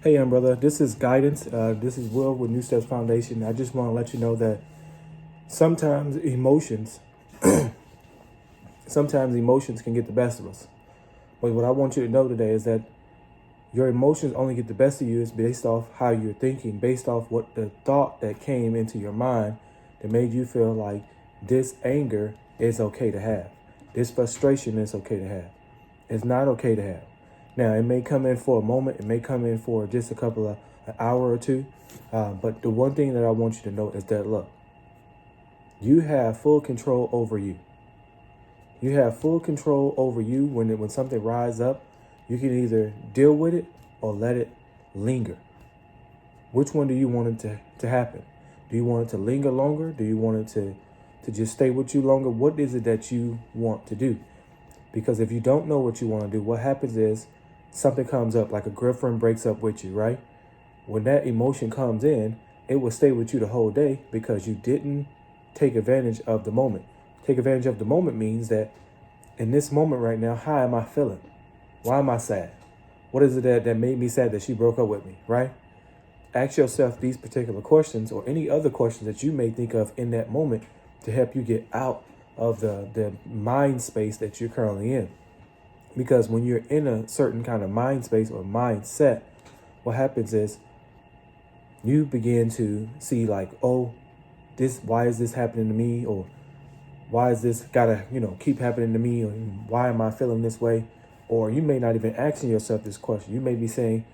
Hey, brother. This is Guidance. This is Will with New Steps Foundation. I just want to let you know that sometimes emotions, sometimes emotions can get the best of us. But what I want you to know today is that your emotions only get the best of you is based off how you're thinking, based off what the thought that came into your mind that made you feel like this anger is okay to have. This frustration is okay to have. It's not okay to have. Now, it may come in for a moment. It may come in for just a couple of an hour or two. But the one thing that I want you to know is that, look, you have full control over you. You have full control over you when something rises up. You can either deal with it or let it linger. Which one do you want it to happen? Do you want it to linger longer? Do you want it to just stay with you longer? What is it that you want to do? Because if you don't know what you want to do, what happens is something comes up, like a girlfriend breaks up with you, right? When that emotion comes in, it will stay with you the whole day because you didn't take advantage of the moment. Take advantage of the moment means that in this moment right now, how am I feeling? Why am I sad? What is it that made me sad that she broke up with me, right? Ask yourself these particular questions or any other questions that you may think of in that moment to help you get out of the mind space that you're currently in. Because when you're in a certain kind of mind space or mindset, what happens is you begin to see like, oh, why is this happening to me? Or why is this gotta, keep happening to me? Or why am I feeling this way? Or you may not even asking yourself this question. You may be saying,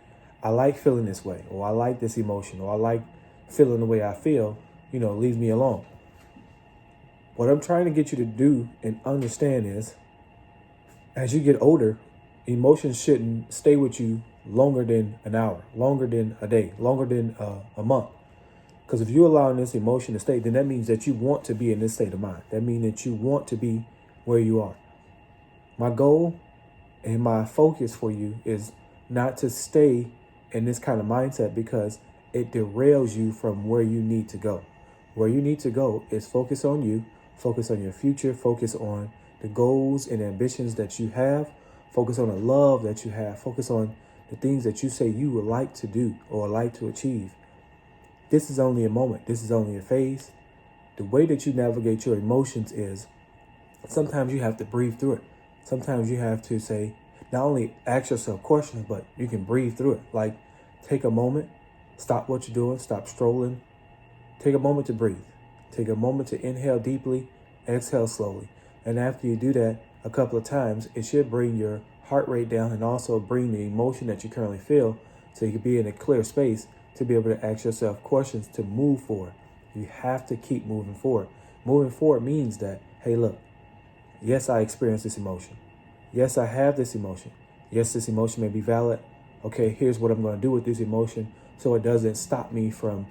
I like feeling this way, or I like this emotion, or I like feeling the way I feel, leave me alone. What I'm trying to get you to do and understand is, as you get older, emotions shouldn't stay with you longer than an hour, longer than a day, longer than a month. Because if you're allowing this emotion to stay, then that means that you want to be in this state of mind. That means that you want to be where you are. My goal and my focus for you is not to stay in this kind of mindset because it derails you from where you need to go. Where you need to go is focus on you, focus on your future, focus on the goals and ambitions that you have, focus on the love that you have, focus on the things that you say you would like to do or like to achieve. This is only a moment. This is only a phase. The way that you navigate your emotions is sometimes you have to breathe through it. Sometimes you have to say, not only ask yourself questions, but you can breathe through it. Like take a moment, stop what you're doing, stop strolling. Take a moment to breathe. Take a moment to inhale deeply, exhale slowly. And after you do that a couple of times, it should bring your heart rate down and also bring the emotion that you currently feel so you can be in a clear space to be able to ask yourself questions to move forward. You have to keep moving forward. Moving forward means that, hey, look, yes, I experienced this emotion. Yes, I have this emotion. Yes, this emotion may be valid. Okay, here's what I'm going to do with this emotion so it doesn't stop me from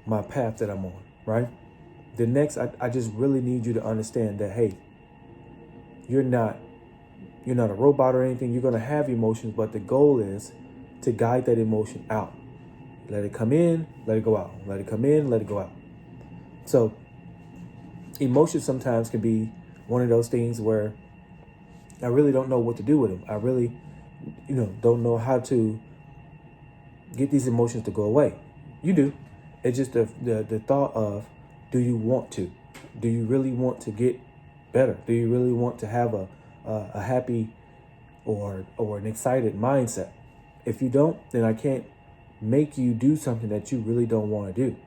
my path that I'm on, right? The next, I just really need you to understand that, hey, you're not a robot or anything. You're going to have emotions, but the goal is to guide that emotion out. Let it come in, let it go out. Let it come in, let it go out. So emotions sometimes can be one of those things where I really don't know what to do with them. I really, don't know how to get these emotions to go away. You do. It's just the thought of, do you want to? Do you really want to get better? Do you really want to have a happy or an excited mindset? If you don't, then I can't make you do something that you really don't want to do.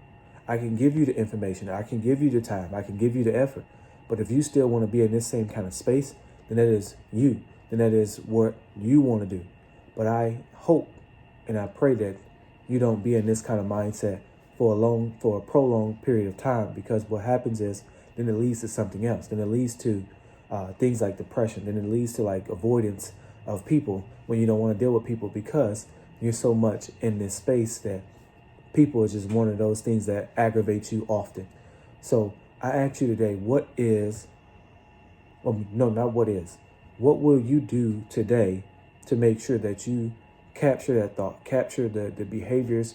I can give you the information. I can give you the time. I can give you the effort. But if you still want to be in this same kind of space, then that is you. Then that is what you want to do. But I hope and I pray that you don't be in this kind of mindset for a prolonged period of time, because what happens is then it leads to something else. Then it leads to things like depression. Then it leads to like avoidance of people when you don't want to deal with people because you're so much in this space that people is just one of those things that aggravate you often. So I ask you today, what will you do today to make sure that you capture that thought, capture the behaviors,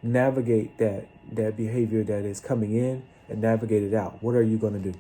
navigate that behavior that is coming in and navigate it out? What are you going to do?